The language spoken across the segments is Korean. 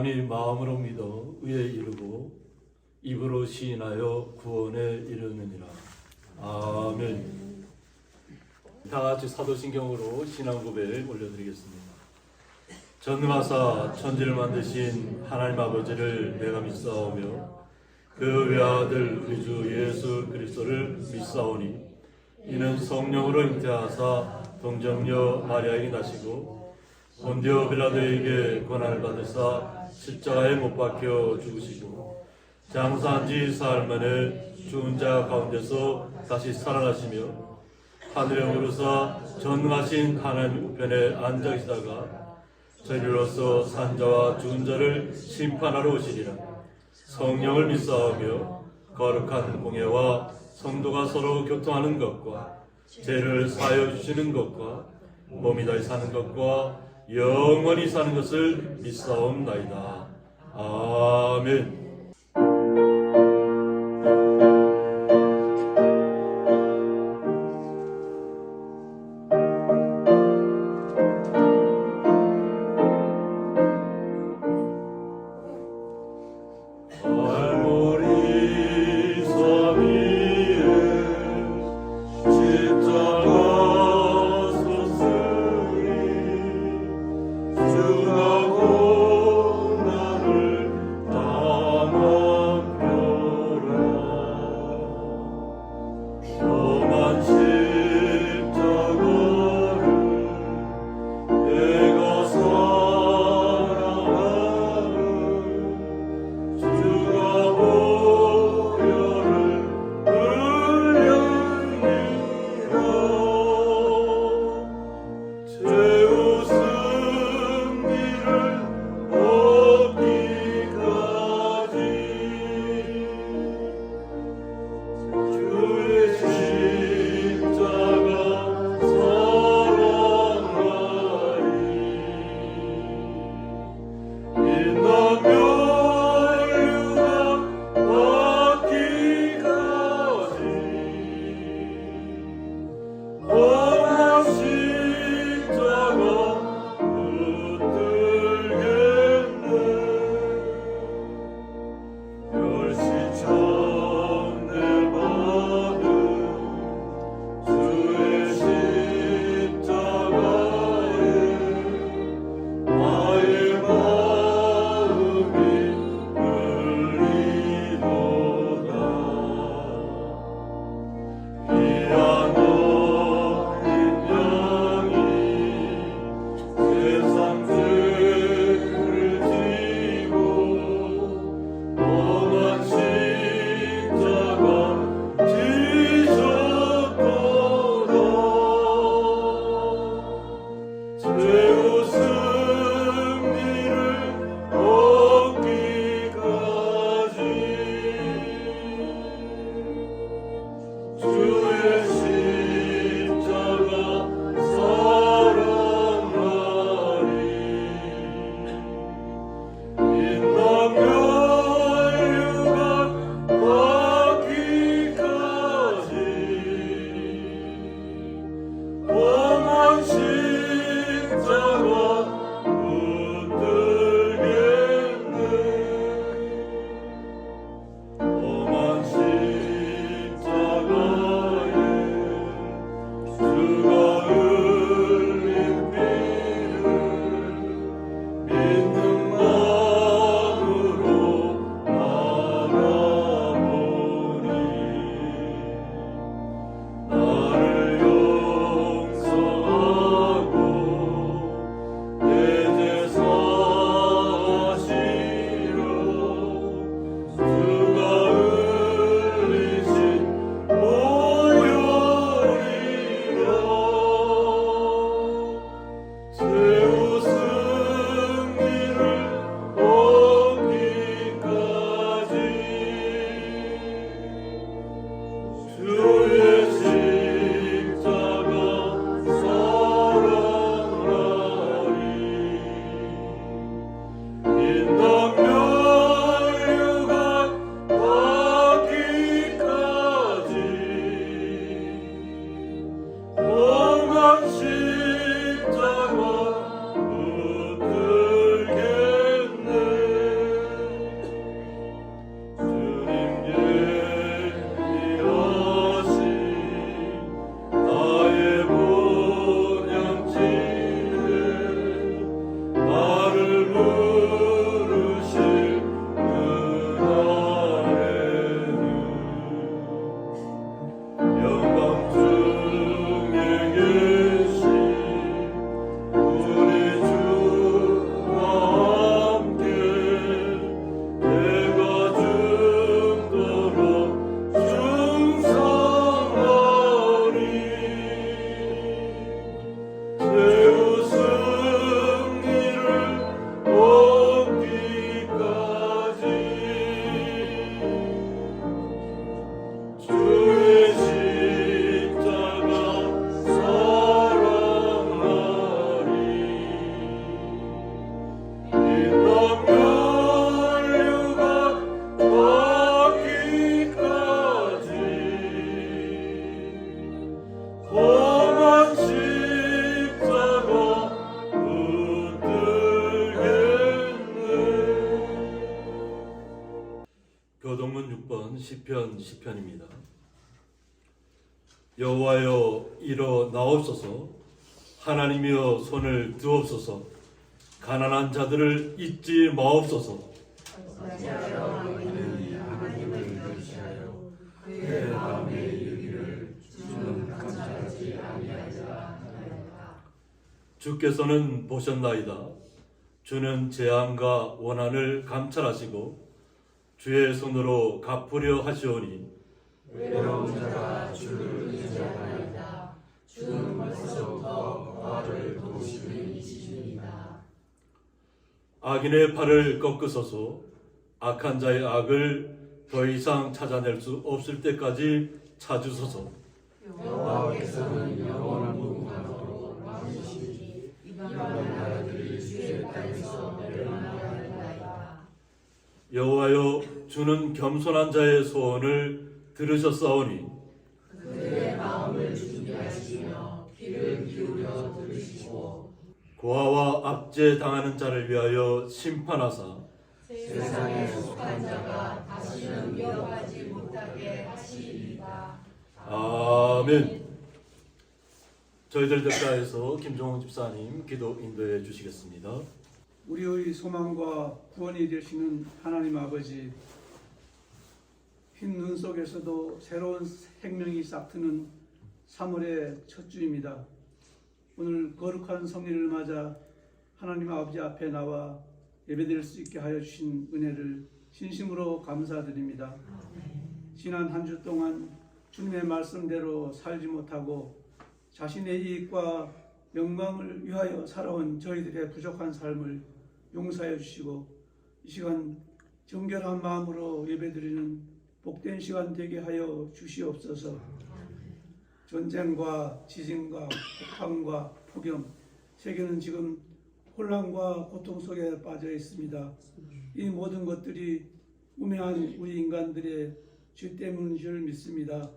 만이 마음으로 믿어 의에 이르고 입으로 시인하여 구원에 이르느니라. 아멘. 다 같이 사도신경으로 신앙 고백 올려드리겠습니다. 전능하사 천지를 만드신 하나님 아버지를 내가 믿사오며 그 외아들 우리 주 예수 그리스도를 믿사오니 이는 성령으로 잉태하사 동정녀 마리아에게 나시고 본디오 빌라도에게 고난을 받으사 십자가에 못 박혀 죽으시고 장사한 지 사흘 만에 죽은 자 가운데서 다시 살아나시며 하늘에 오르사 전능하신 하나님 우편에 앉아 계시다가 저희로서 산자와 죽은 자를 심판하러 오시리라. 성령을 믿사오며 거룩한 공예와 성도가 서로 교통하는 것과 죄를 사하여 주시는 것과 몸이 다시 사는 것과 영원히 사는 것을 믿사옵나이다. 아멘. 나를 시편 10편입니다. 여호와여 일어나옵소서, 하나님이여 손을 드옵소서, 가난한 자들을 잊지 마옵소서. 하나님을 멸시하여 그의 마음에 이르기를 주는 감찰하지 아니하리라. 주께서는 보셨나이다. 주는 재앙과 원한을 감찰하시고 주의 손으로 갚으려 하시오니 외로운 자가 주를 의지하나이다. 주는 벌써부터 과를 도우시는 이시니이다. 악인의 팔을 꺾으소서. 악한 자의 악을 더 이상 찾아낼 수 없을 때까지 찾으소서. 여호와께서는 영원한 무궁하도록 왕이시니 이방 나라들이 주의 땅에서 멸망하리이다. 여호와여 주는 겸손한 자의 소원을 들으셨사오니 그들의 마음을 준비하시며 귀를 기울여 들으시고 고아와 압제 당하는 자를 위하여 심판하사 세상에 속한 자가 다시는 위협하지 못하게 하시리이다. 아멘. 저희들 대가에서 김종훈 집사님 기도 인도해 주시겠습니다. 우리의 소망과 구원이 되시는 하나님 아버지, 흰 눈 속에서도 새로운 생명이 싹트는 3월의 첫 주입니다. 오늘 거룩한 성일을 맞아 하나님 아버지 앞에 나와 예배드릴 수 있게 하여 주신 은혜를 진심으로 감사드립니다. 지난 한 주 동안 주님의 말씀대로 살지 못하고 자신의 이익과 영광을 위하여 살아온 저희들의 부족한 삶을 용서해 주시고 이 시간 정결한 마음으로 예배드리는 복된 시간 되게 하여 주시옵소서. 전쟁과 지진과 폭탄과 폭염, 세계는 지금 혼란과 고통 속에 빠져 있습니다. 이 모든 것들이 우매한 우리 인간들의 죄 때문인 줄 믿습니다.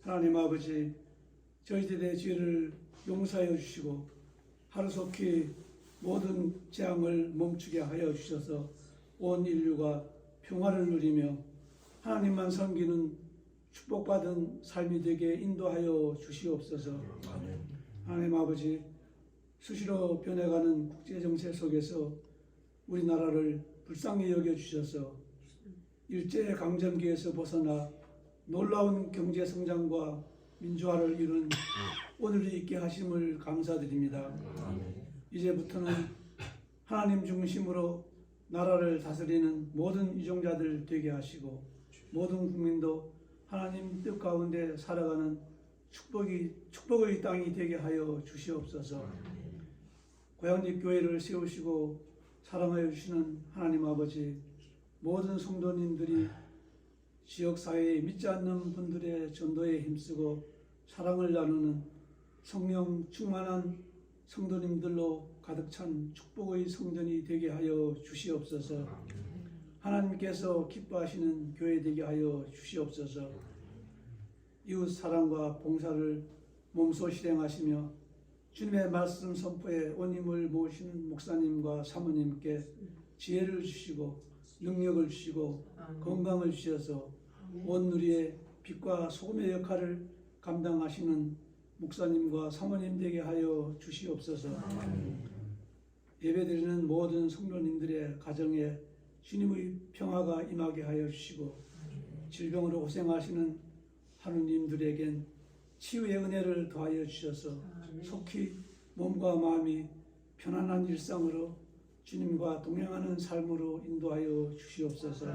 하나님 아버지, 저희들의 죄를 용서하여 주시고 하루속히 모든 재앙을 멈추게 하여 주셔서 온 인류가 평화를 누리며 하나님만 섬기는 축복받은 삶이 되게 인도하여 주시옵소서. 하나님 아버지, 수시로 변해가는 국제정세 속에서 우리나라를 불쌍히 여겨주셔서 일제강점기에서 벗어나 놀라운 경제성장과 민주화를 이룬 오늘이 있게 하심을 감사드립니다. 이제부터는 하나님 중심으로 나라를 다스리는 모든 이종자들 되게 하시고 모든 국민도 하나님 뜻 가운데 살아가는 축복의 땅이 되게 하여 주시옵소서. 고향리 교회를 세우시고 사랑하여 주시는 하나님 아버지, 모든 성도님들이 지역사회에 믿지 않는 분들의 전도에 힘쓰고 사랑을 나누는 성령 충만한 성도님들로 가득 찬 축복의 성전이 되게 하여 주시옵소서. 하나님께서 기뻐하시는 교회 되게 하여 주시옵소서. 이웃 사랑과 봉사를 몸소 실행하시며 주님의 말씀 선포에 온 힘을 모으시는 목사님과 사모님께 지혜를 주시고 능력을 주시고 건강을 주셔서 온 누리의 빛과 소금의 역할을 감당하시는 목사님과 사모님 되게 하여 주시옵소서. 예배드리는 모든 성도님들의 가정에 주님의 평화가 임하게 하여 주시고 질병으로 고생하시는 하느님들에겐 치유의 은혜를 더하여 주셔서 속히 몸과 마음이 편안한 일상으로 주님과 동행하는 삶으로 인도하여 주시옵소서.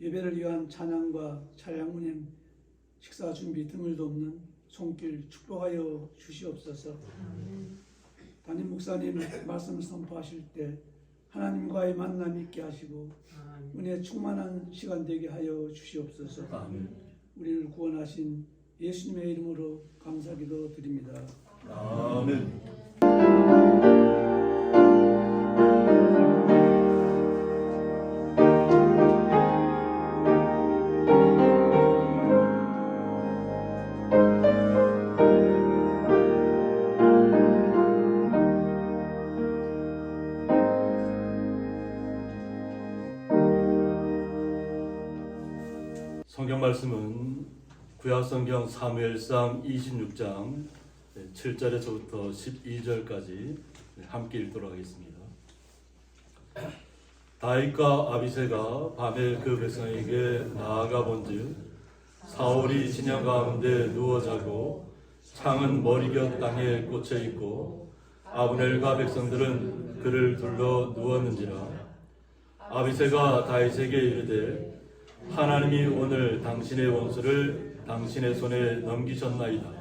예배를 위한 찬양과 차량 운행, 식사 준비 등을 돕는 손길 축복하여 주시옵소서. 담임 목사님 말씀 선포하실 때 하나님과의 만남 있게 하시고 은혜 충만한 시간 되게 하여 주시옵소서. 우리를 구원하신 예수님의 이름으로 감사기도 드립니다. 아멘. 성경 말씀은 구약성경 사무엘상 26장 7절에서부터 12절까지 함께 읽도록 하겠습니다. 다윗과 아비새가 밤에 그 백성에게 나아가 본즉 사울이 진영 가운데 누워 자고 창은 머리곁 땅에 꽂혀 있고 아브넬과 백성들은 그를 둘러 누웠는지라. 아비새가 다윗에게 이르되 하나님이 오늘 당신의 원수를 당신의 손에 넘기셨나이다.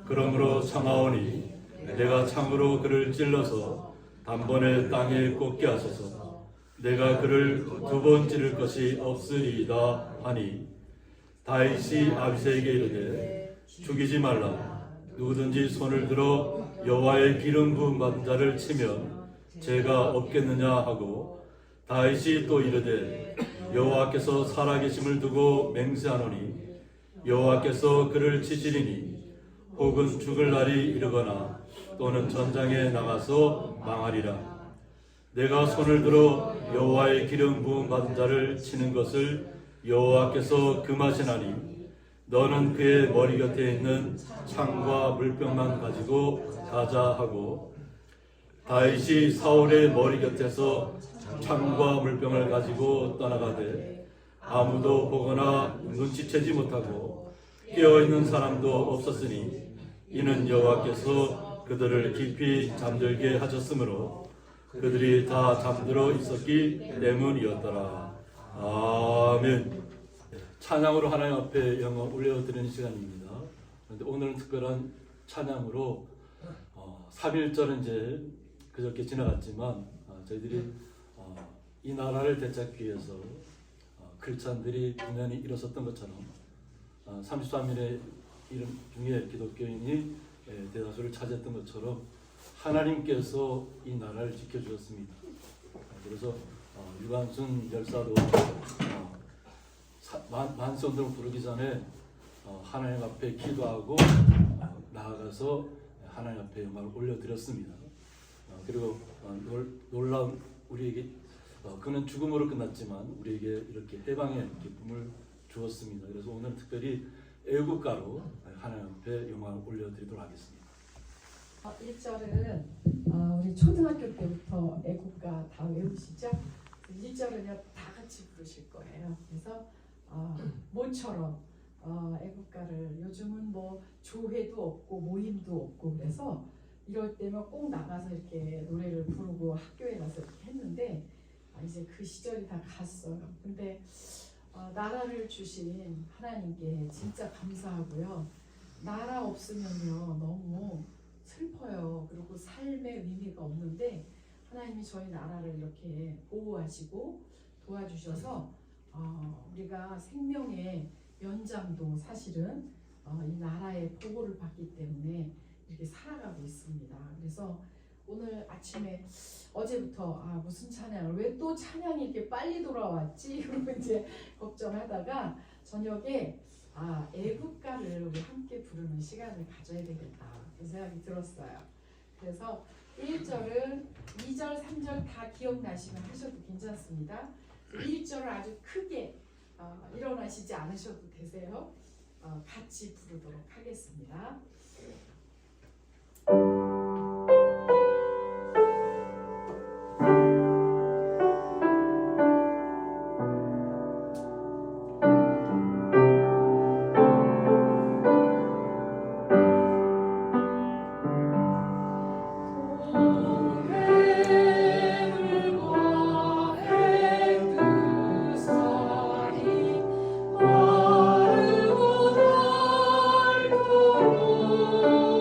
그러므로 청하오니 내가 창으로 그를 찔러서 단번에 땅에 꽂게 하소서. 내가 그를 2번 찌를 것이 없으리이다 하니 다윗이 아비새에게 이르되 죽이지 말라. 누구든지 손을 들어 여호와의 기름 부음 받은 자를 치면 죄가 없겠느냐 하고 다윗이 또 이르되 여호와께서 살아계심을 두고 맹세하노니 여호와께서 그를 치시리니 혹은 죽을 날이 이르거나 또는 전장에 나가서 망하리라. 내가 손을 들어 여호와의 기름 부음 받은 자를 치는 것을 여호와께서 금하시나니 너는 그의 머리 곁에 있는 창과 물병만 가지고 가자 하고 다윗이 사울의 머리 곁에서 창과 물병을 가지고 떠나가되 아무도 보거나 눈치채지 못하고 깨어있는 사람도 없었으니 이는 여호와께서 그들을 깊이 잠들게 하셨으므로 그들이 다 잠들어 있었기 때문이었더라. 아멘. 찬양으로 하나님 앞에 영광 올려드리는 시간입니다. 그런데 오늘은 특별한 찬양으로 3.1절은 이제 그저께 지나갔지만 저희들이 이 나라를 되찾기 위해서 크리스찬들이 분연히 일어섰던 것처럼 33일의 이름 중에 기독교인이 대다수를 차지했던 것처럼 하나님께서 이 나라를 지켜주셨습니다. 그래서 유관순 열사도 만선을 부르기 전에 하나님 앞에 기도하고 나아가서 하나님 앞에 영광을 올려드렸습니다. 그리고 놀라운 우리에게 그는 죽음으로 끝났지만 우리에게 이렇게 해방의 기쁨을 주었습니다. 그래서 오늘 특별히 애국가로 하나님 앞에 영광을 올려드리도록 하겠습니다. 1절은 우리 초등학교 때부터 애국가 다 외우시죠? 1절은요 다 같이 부르실 거예요. 그래서 모처럼 애국가를 요즘은 뭐 조회도 없고 모임도 없고 그래서 이럴 때면 꼭 나가서 이렇게 노래를 부르고 학교에 가서 이렇게 했는데 이제 그 시절이 다 갔어요. 근데 나라를 주신 하나님께 진짜 감사하고요. 나라 없으면요 너무 슬퍼요. 그리고 삶의 의미가 없는데 하나님이 저희 나라를 이렇게 보호하시고 도와주셔서 우리가 생명의 연장도 사실은 이 나라의 보호를 받기 때문에 이렇게 살아가고 있습니다. 그래서 오늘 아침에 어제부터 무슨 찬양을 왜 또 찬양이 이렇게 빨리 돌아왔지? 그러고 이제 걱정하다가 저녁에 애국가를 우리 함께 부르는 시간을 가져야 되겠다 그 생각이 들었어요. 그래서 1절은 2절, 3절 다 기억나시면 하셔도 괜찮습니다. 1절을 아주 크게 일어나시지 않으셔도 되세요. 같이 부르도록 하겠습니다. 마르고 닳고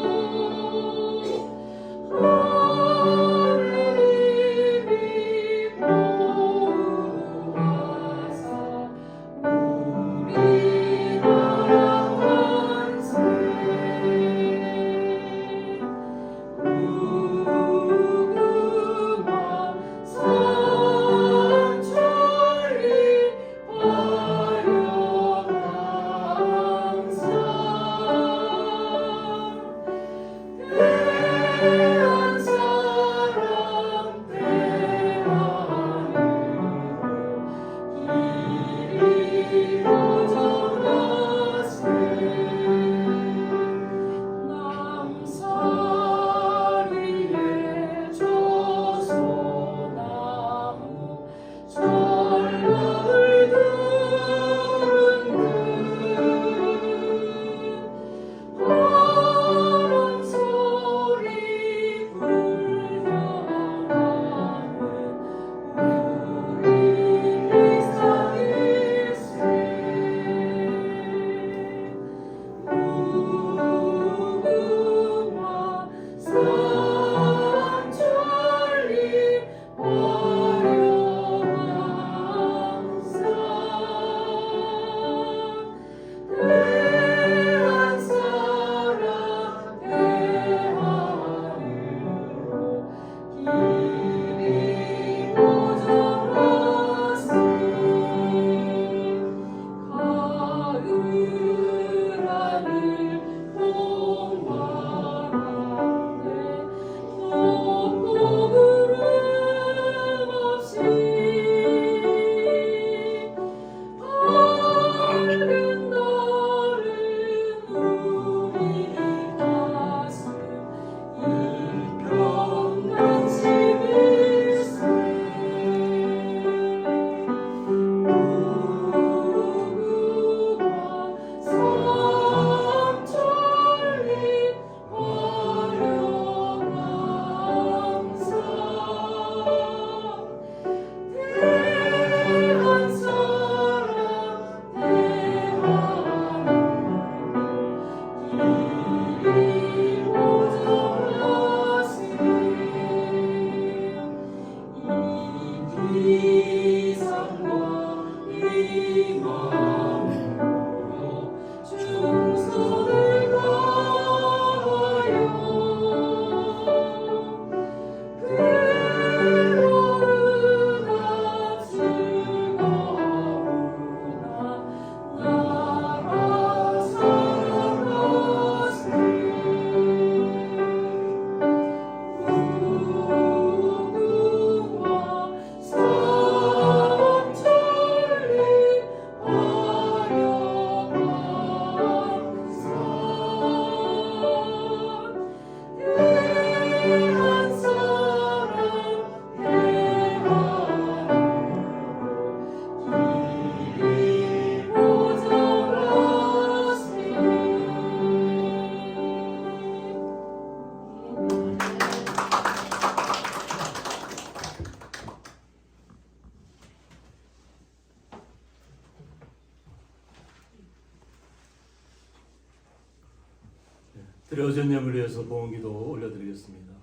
드려진 예물 위해서 봉헌기도 올려드리겠습니다.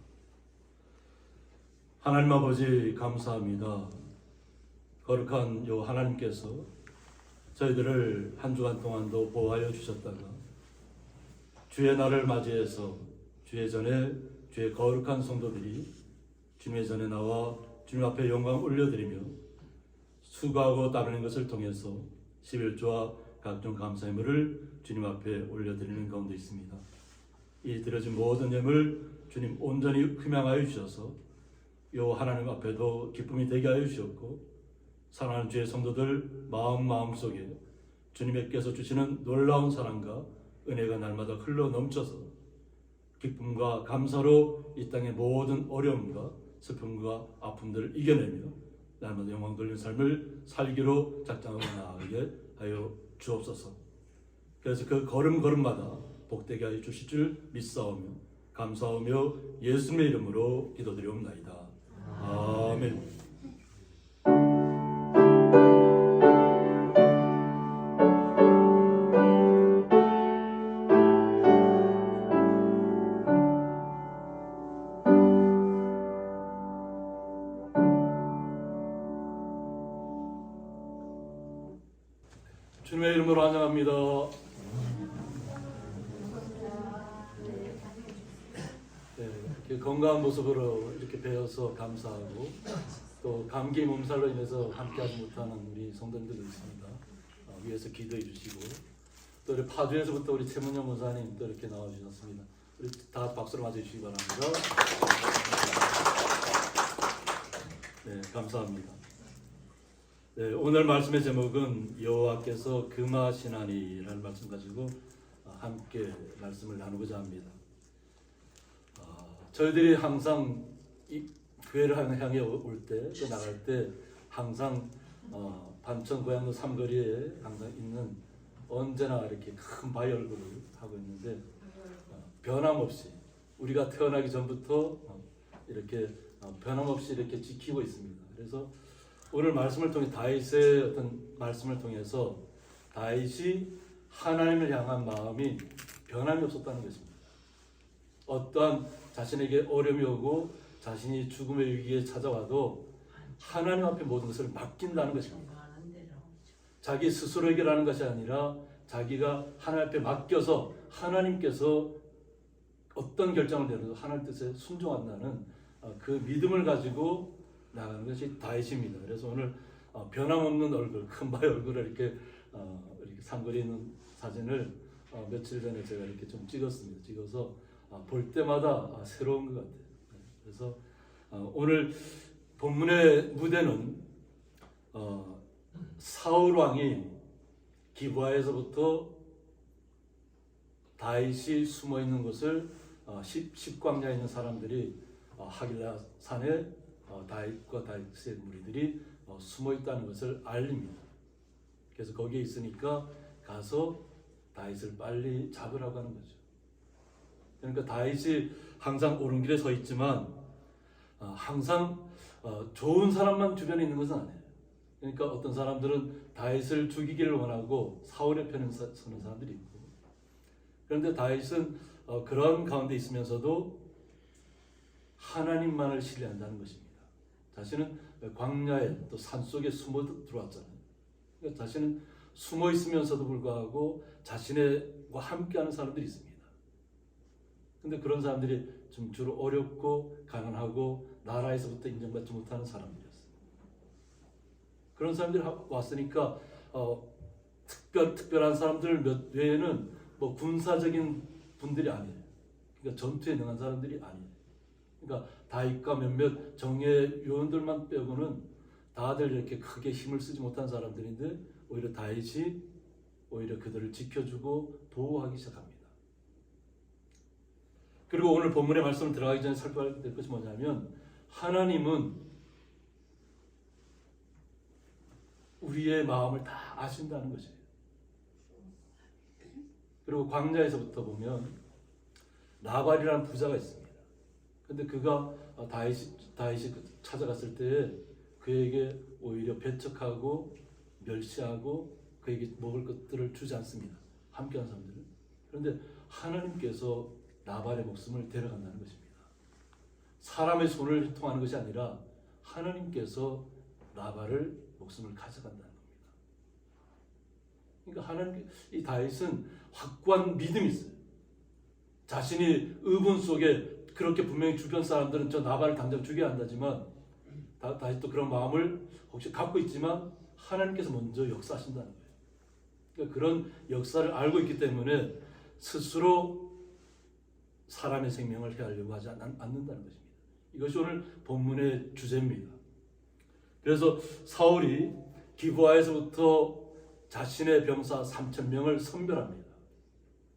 하나님 아버지 감사합니다. 거룩한 요 하나님께서 저희들을 한 주간 동안도 보호하여 주셨다가 주의 날을 맞이해서 주의 전에 주의 거룩한 성도들이 주님의 전에 나와 주님 앞에 영광 올려드리며 수고하고 따르는 것을 통해서 11조와 각종 감사 예물을 주님 앞에 올려드리는 가운데 있습니다. 이 드려진 모든 예물 주님 온전히 흠양하여 주셔서 요 하나님 앞에도 기쁨이 되게 하여 주셨고 사랑하는 주의 성도들 마음속에 주님께서 주시는 놀라운 사랑과 은혜가 날마다 흘러 넘쳐서 기쁨과 감사로 이 땅의 모든 어려움과 슬픔과 아픔들을 이겨내며 날마다 영광 돌리는 삶을 살기로 작정하고 나아가게 하여 주옵소서. 그래서 그 걸음걸음마다 복되게 하여 주실 줄 믿사오며 감사하며 예수님의 이름으로 기도드리옵나이다. 아멘. 주님의 이름으로 환영합니다. 네, 이렇게 건강한 모습으로 이렇게 뵈어서 감사하고 또 감기 몸살로 인해서 함께하지 못하는 우리 성도님들도 있습니다. 위에서 기도해 주시고 또 우리 파주에서부터 우리 최문영 목사님 또 이렇게 나와주셨습니다. 우리 다 박수로 맞이해 주시기 바랍니다. 네, 감사합니다. 네, 오늘 말씀의 제목은 여호와께서 금하시나니라는 말씀 가지고 함께 말씀을 나누고자 합니다. 저희들이 항상 이 교회를 향해 올 때 또 나갈 때 항상 반천 고향로 삼거리에 항상 있는 언제나 이렇게 큰 바위 얼굴을 하고 있는데 변함없이 우리가 태어나기 전부터 이렇게 변함없이 이렇게 지키고 있습니다. 그래서 오늘 말씀을 통해 다윗의 어떤 말씀을 통해서 다윗이 하나님을 향한 마음이 변함이 없었다는 것입니다. 어떠한 자신에게 어려움이 오고 자신이 죽음의 위기에 찾아와도 하나님 앞에 모든 것을 맡긴다는 것입니다. 자기 스스로 해결하는 것이 아니라 자기가 하나님 앞에 맡겨서 하나님께서 어떤 결정을 내려도 하나님 뜻에 순종한다는 그 믿음을 가지고 나가는 것이 다윗입니다. 그래서 오늘 변함없는 얼굴, 큰 바위 얼굴을 이렇게 삼거리에 있는 사진을 며칠 전에 제가 이렇게 좀 찍었습니다. 찍어서 볼 때마다 새로운 것 같아요. 그래서 오늘 본문의 무대는 사울 왕이 기브아에서부터 다윗이 숨어 있는 것을 십광야에 있는 사람들이 하길라 산에 다윗과 다윗의 무리들이 숨어 있다는 것을 알립니다. 그래서 거기에 있으니까 가서 다윗을 빨리 잡으라고 하는 거죠. 그러니까 다윗이 항상 옳은 길에 서 있지만 항상 좋은 사람만 주변에 있는 것은 아니에요. 그러니까 어떤 사람들은 다윗을 죽이기를 원하고 사울의 편에 서는 사람들이 있고, 그런데 다윗은 그런 가운데 있으면서도 하나님만을 신뢰한다는 것입니다. 자신은 광야에 또 산속에 숨어 들어왔잖아요. 그러니까 자신은 숨어 있으면서도 불구하고 자신과 함께하는 사람들이 있습니다. 근데 그런 사람들이 좀 주로 어렵고 가난하고 나라에서부터 인정받지 못하는 사람들이었어요. 그런 사람들이 왔으니까 특별한 사람들 몇 외에는 뭐 군사적인 분들이 아니에요. 그러니까 전투에 능한 사람들이 아니에요. 그러니까 다윗과 몇몇 정예 요원들만 빼고는 다들 이렇게 크게 힘을 쓰지 못한 사람들인데 오히려 다윗이 오히려 그들을 지켜주고 보호하기 시작합니다. 그리고 오늘 본문의 말씀을 들어가기 전에 살펴야 될 것이 뭐냐면 하나님은 우리의 마음을 다 아신다는 것이에요. 그리고 광야에서부터 보면 나발이라는 부자가 있습니다. 근데 그가 다윗이 찾아갔을 때 그에게 오히려 배척하고 멸시하고 그에게 먹을 것들을 주지 않습니다. 함께한 사람들은. 그런데 하나님께서 나발의 목숨을 데려간다는 것입니다. 사람의 손을 통하는 것이 아니라 하나님께서 나발을 목숨을 가져간다는 겁니다. 그러니까 하나님, 이 다윗은 확고한 믿음이 있어요. 자신이 의분 속에 그렇게 분명히 주변 사람들은 저 나발을 당장 죽여야 한다지만 다윗도 그런 마음을 혹시 갖고 있지만 하나님께서 먼저 역사하신다는 거예요. 그러니까 그런 역사를 알고 있기 때문에 스스로 사람의 생명을 해하려고 하지 않는다는 것입니다. 이것이 오늘 본문의 주제입니다. 그래서 사울이 기브아에서부터 자신의 병사 3,000명을 선별합니다.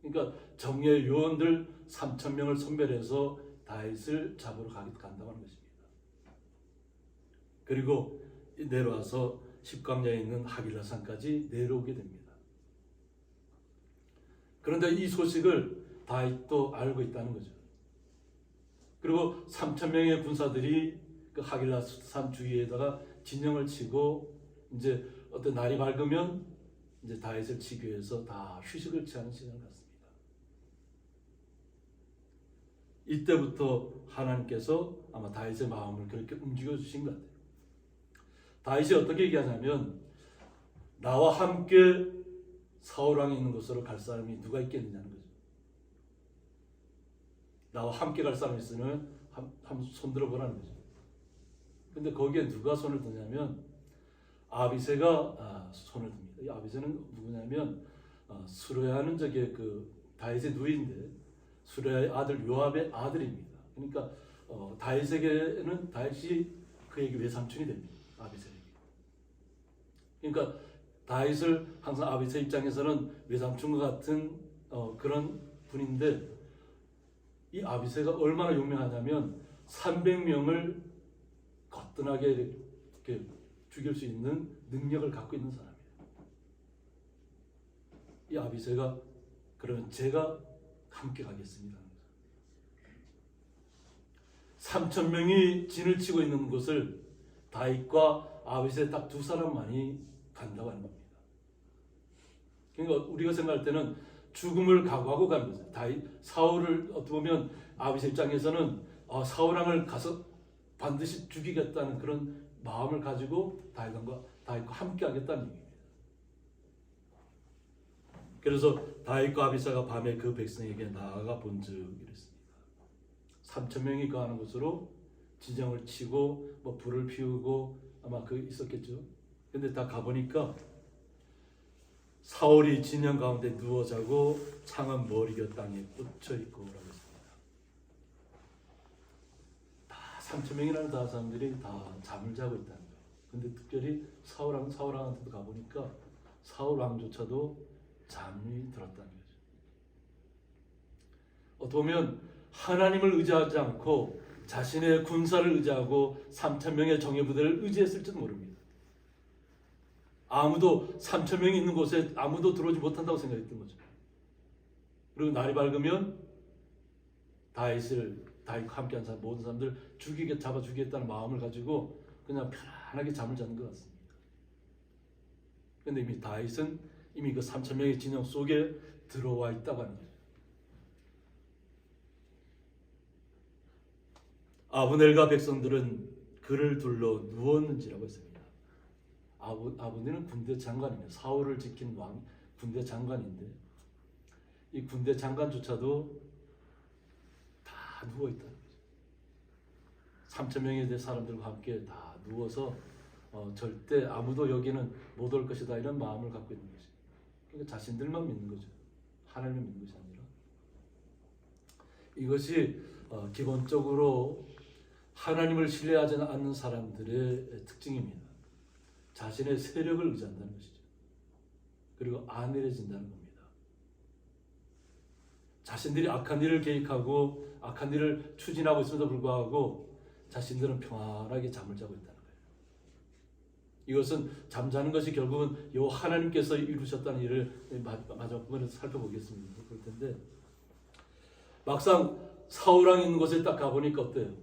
그러니까 정예의 요원들 3,000명을 선별해서 다윗을 잡으러 간다고 하는 것입니다. 그리고 내려와서 십광야에 있는 하길라산까지 내려오게 됩니다. 그런데 이 소식을 다윗도 알고 있다는 거죠. 그리고 3,000명의 군사들이 그 하길라산 주위에다가 진영을 치고 이제 어떤 날이 밝으면 이제 다윗을 치기 위해서 다 휴식을 취하는 시간을 갖습니다. 이때부터 하나님께서 아마 다윗의 마음을 그렇게 움직여 주신 것 같아요. 다윗이 어떻게 얘기하냐면 나와 함께 사울왕이 있는 곳으로 갈 사람이 누가 있겠느냐는 거죠. 나와 함께 갈 사람이 있으면 한번 손들어 보라는 거죠. 근데 거기에 누가 손을 드냐면 아비새가 손을 듭니다. 이 아비새는 누구냐면 수레아는 저게 그 다윗의 누이인데 수레아의 아들 요압의 아들입니다. 그러니까 다윗에게는 다윗이 그에게 외삼촌이 됩니다. 아비새에게. 그러니까 다윗을 항상 아비새 입장에서는 외삼촌과 같은 그런 분인데 이 아비새가 얼마나 용맹하냐면 300명을 거뜬하게 이렇게 죽일 수 있는 능력을 갖고 있는 사람이에요. 이 아비새가 그러면 제가 함께 가겠습니다. 3,000명이 진을 치고 있는 곳을 다윗과 아비새 딱 두 사람만이 간다고 하는 겁니다. 그러니까 우리가 생각할 때는 죽음을 각오하고 가는 거죠. 사울을 어떻게 보면 아비새 입장에서는 사울왕을 가서 반드시 죽이겠다는 그런 마음을 가지고 다윗과 함께 하겠다는 얘기입니다. 그래서 다윗과 아비새가 밤에 그 백성에게 나아가 본즉 이랬습니다. 3,000명이 거하는 곳으로 진영을 치고 뭐 불을 피우고 아마 그 있었겠죠. 근데 다 가보니까 사울이 진영 가운데 누워 자고 창은 머리가 땅에 꽂혀 있고 라고 했습니다. 다 3,000명이라는 다 사람들이 다 잠을 자고 있다는 거예요. 근데 특별히 사울왕한테도 가보니까 사울왕조차도 잠이 들었다는 거죠. 어떻게 보면 하나님을 의지하지 않고 자신의 군사를 의지하고 3,000명의 정예부대를 의지했을지도 모릅니다. 아무도 3,000명이 있는 곳에 아무도 들어오지 못한다고 생각했던 거죠. 그리고 날이 밝으면 다윗과 함께한 사람, 모든 사람들 잡아 죽이겠다는 마음을 가지고 그냥 편안하게 잠을 자는 것 같습니다. 그런데 이미 다윗은 이미 그 3,000명의 진영 속에 들어와 있다고 하는 거죠. 아브넬과 백성들은 그를 둘러 누웠는지라고 했습니다. 아브넬은 군대 장관입니다. 사울을 지킨 군대 장관인데 이 군대 장관조차도 다 누워 있다는 거죠. 3,000명의 사람들과 함께 다 누워서 절대 아무도 여기는 못 올 것이다 이런 마음을 갖고 있는 거죠. 그러니까 자신들만 믿는 거죠. 하나님을 믿는 것이 아니라. 이것이 기본적으로 하나님을 신뢰하지 않는 사람들의 특징입니다. 자신의 세력을 의지한다는 것이죠. 그리고 안일해진다는 겁니다. 자신들이 악한 일을 계획하고 악한 일을 추진하고 있음에도 불구하고 자신들은 평안하게 잠을 자고 있다는 거예요. 이것은 잠자는 것이 결국은 요 하나님께서 이루셨다는 일을 마지막 부분에서 살펴보겠습니다. 그럴 텐데 막상 사울왕이 있는 곳에 딱 가보니까 어때요?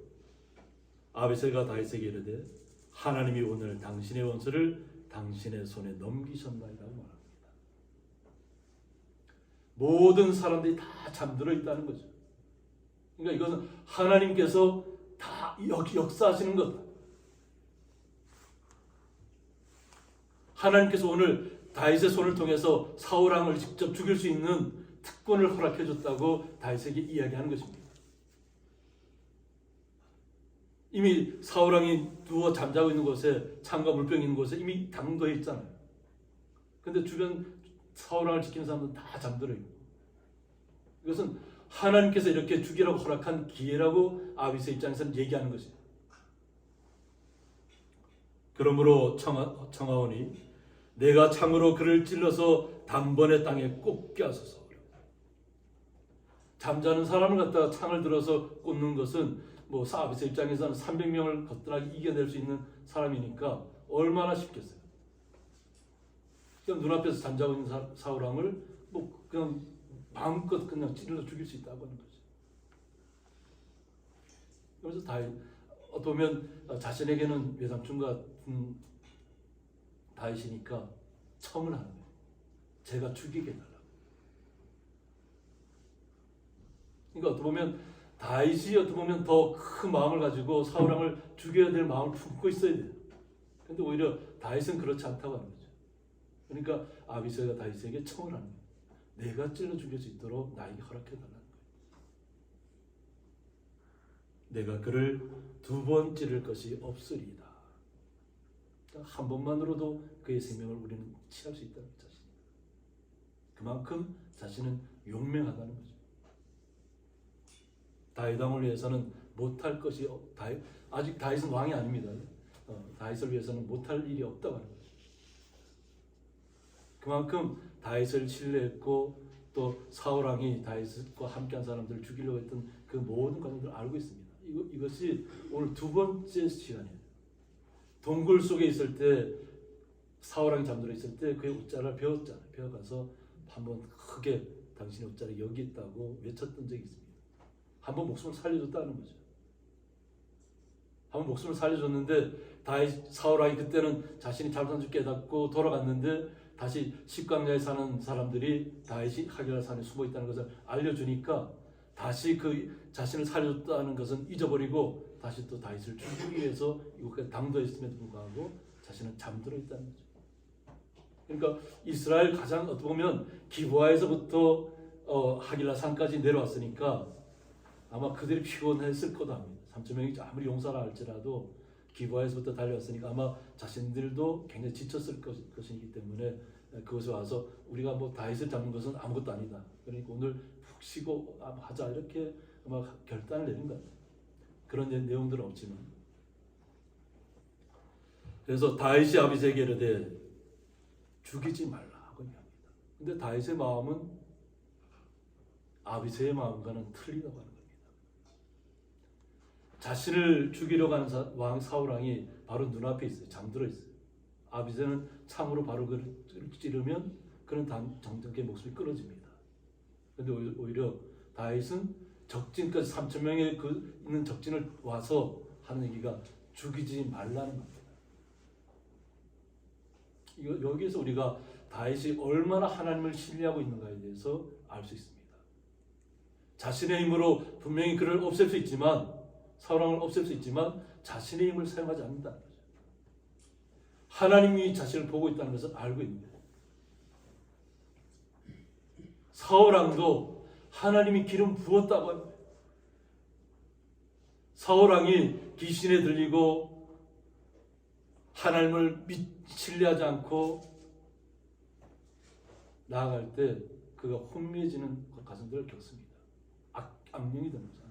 아비새가 다윗에게 이르되 하나님이 오늘 당신의 원수를 당신의 손에 넘기셨나이라고 말합니다. 모든 사람들이 다 잠들어 있다는 거죠. 그러니까 이것은 하나님께서 다 역사하시는 거다. 하나님께서 오늘 다윗의 손을 통해서 사울 왕을 직접 죽일 수 있는 특권을 허락해 줬다고 다윗에게 이야기하는 것입니다. 이미 사울 왕이 누워 잠자고 있는 곳에 창과 물병이 있는 곳에 이미 당도해 있잖아요. 근데 주변 사울 왕을 지키는 사람들은 다 잠들어 있고, 이것은 하나님께서 이렇게 죽이라고 허락한 기회라고 아비새 입장에서는 얘기하는 것이에요. 그러므로 청하오니 내가 창으로 그를 찔러서 단번에 땅에 꽂게 하소서. 잠자는 사람을 갖다가 창을 들어서 꽂는 것은 뭐 아비새 입장에서는 300명을 거뜬하게 이겨낼 수 있는 사람이니까 얼마나 쉽겠어요. 그냥 눈앞에서 잠자고 있는 사울 왕을 뭐 그냥 마음껏 그냥 찔러 죽일 수 있다고 하는 거죠. 그래서 다윗 보면 자신에게는 외삼촌 같은 다윗이니까 청을 하는 거예요. 제가 죽이게 해달라고. 그러니까 어떻게 보면 다윗이 어떻게 보면 더 큰 마음을 가지고 사울 왕을 죽여야 될 마음을 품고 있어야 돼요. 근데 오히려 다윗은 그렇지 않다고 하는 거죠. 그러니까 아비새가 다윗에게 청을 하는 거예요. 내가 찔러 죽일 수 있도록 나에게 허락해 달라는 거예요. 내가 그를 2번 찌를 것이 없으리이다. 한 번만으로도 그의 생명을 우리는 취할 수 있다는 자신입니다. 그만큼 자신은 용맹하다는 거죠. 다윗 왕을 위해서는 못할 것이 아직 다윗은 왕이 아닙니다. 다윗을 위해서는 못할 일이 없다고 하는 거죠. 그만큼 다윗을 신뢰했고 또 사울 왕이 다윗과 함께한 사람들을 죽이려고 했던 그 모든 과정들을 알고 있습니다. 이것이 오늘 2번째 시간이에요. 동굴 속에 있을 때 사울 왕이 잠들어 있을 때 그의 웃자를 배웠잖아요. 배워가서 한번 크게 당신의 옷자락이 여기 있다고 외쳤던 적이 있습니다. 한번 목숨을 살려줬다는 거죠. 한번 목숨을 살려줬는데 사울 왕이 그때는 자신이 잘못한 줄 깨닫고 돌아갔는데 다시 십광야에 사는 사람들이 다윗이 하길라 산에 숨어 있다는 것을 알려주니까 다시 그 자신을 살려줬다는 것은 잊어버리고 다시 또 다윗을 죽이기 위해서 이곳까지 당도했음에도 불구하고 자신은 잠들어 있다는 거죠. 그러니까 이스라엘 가장 어떻게 보면 기브아에서부터 하길라 산까지 내려왔으니까 아마 그들이 피곤했을 거다 합니다. 3,000명이 아무리 용사라 할지라도 기브아에서부터 달려왔으니까 아마 자신들도 굉장히 지쳤을 것이기 때문에 그것에 와서 우리가 뭐 다윗을 잡는 것은 아무것도 아니다. 그러니까 오늘 푹 쉬고 하자 이렇게 아마 결단을 내린 것 같아요. 그런 내용들은 없지만. 그래서 다윗이 아비새에게 이르되 죽이지 말라 하고 이야기합니다. 근데 다윗의 마음은 아비새의 마음과는 틀리다고 하는 겁니다. 자신을 죽이려고 하는 왕 사울 왕이 바로 눈앞에 있어요. 잠들어 있어요. 아비새는 창으로 바로 그를 찌르면 그는 정정케 목숨이 끊어집니다. 그런데 오히려 다윗은 적진까지 3,000명의 있는 적진을 와서 하는 얘기가 죽이지 말라는 겁니다. 여기에서 우리가 다윗이 얼마나 하나님을 신뢰하고 있는가에 대해서 알 수 있습니다. 자신의 힘으로 분명히 그를 없앨 수 있지만 사울 왕을 없앨 수 있지만 자신의 힘을 사용하지 않는다는 거죠. 하나님이 자신을 보고 있다는 것을 알고 있는 거예요. 사울 왕도 하나님이 기름 부었다고 합니다. 사울 왕이 귀신에 들리고 하나님을 신뢰하지 않고 나아갈 때 그가 혼미해지는 가슴들을 겪습니다. 악령이 되는 거죠.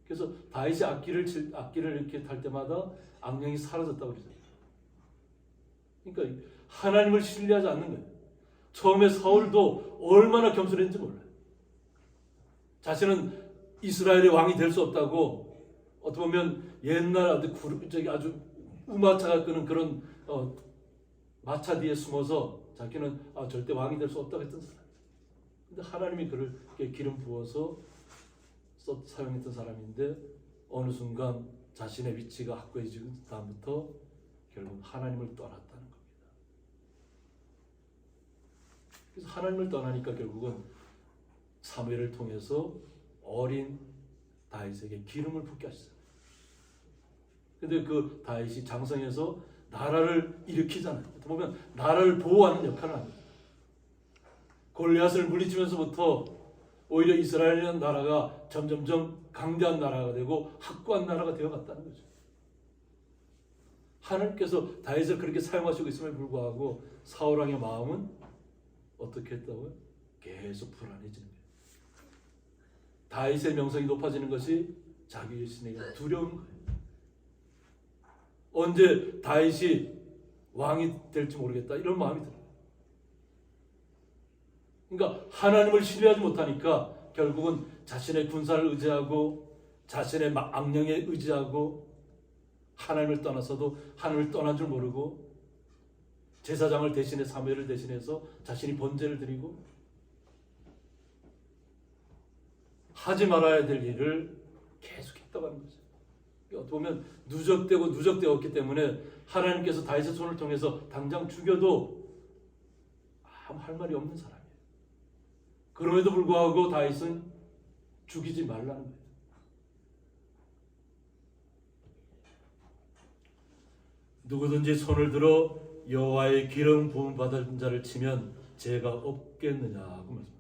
그래서 다윗이 악기를 이렇게 탈 때마다 악령이 사라졌다고 그러죠. 그러니까 하나님을 신뢰하지 않는 거예요. 처음에 사울도 얼마나 겸손했는지 몰라요. 자신은 이스라엘의 왕이 될 수 없다고 어떻게 보면 옛날 아주 우마차가 끄는 그런 마차 뒤에 숨어서 자기는 절대 왕이 될 수 없다고 했던 사람. 근데 하나님이 그를 기름 부어서 사용했던 사람인데 어느 순간 자신의 위치가 확고해지고 다음부터 결국 하나님을 떠났다는 겁니다. 그래서 하나님을 떠나니까 결국은 사무엘을 통해서 어린 다윗에게 기름을 붓게 하시잖아요. 근데 그 다윗이 장성해서 나라를 일으키잖아요. 보면 나라를 보호하는 역할을 합니다. 골리앗을 물리치면서부터 오히려 이스라엘이라는 나라가 점점점 강대한 나라가 되고 확고한 나라가 되어갔다는 거죠. 하나님께서 다윗을 그렇게 사용하시고 있음에 불구하고 사울 왕의 마음은 어떻게 했다고요? 계속 불안해지는 거예요. 다윗의 명성이 높아지는 것이 자기 자신에게 두려운 거예요. 언제 다윗이 왕이 될지 모르겠다 이런 마음이 들어요. 그러니까 하나님을 신뢰하지 못하니까 결국은 자신의 군사를 의지하고 자신의 악령에 의지하고 하나님을 떠나서도 하나님을 떠난 줄 모르고 제사장을 대신해 사무엘을 대신해서 자신이 번제를 드리고 하지 말아야 될 일을 계속했다고 하는 거죠. 어떻게 보면 누적되었기 때문에 하나님께서 다윗의 손을 통해서 당장 죽여도 아무 할 말이 없는 사람이에요. 그럼에도 불구하고 다윗은 죽이지 말라는 거예요. 누구든지 손을 들어 여호와의 기름 부음 받은 자를 치면 죄가 없겠느냐고 말씀합니다.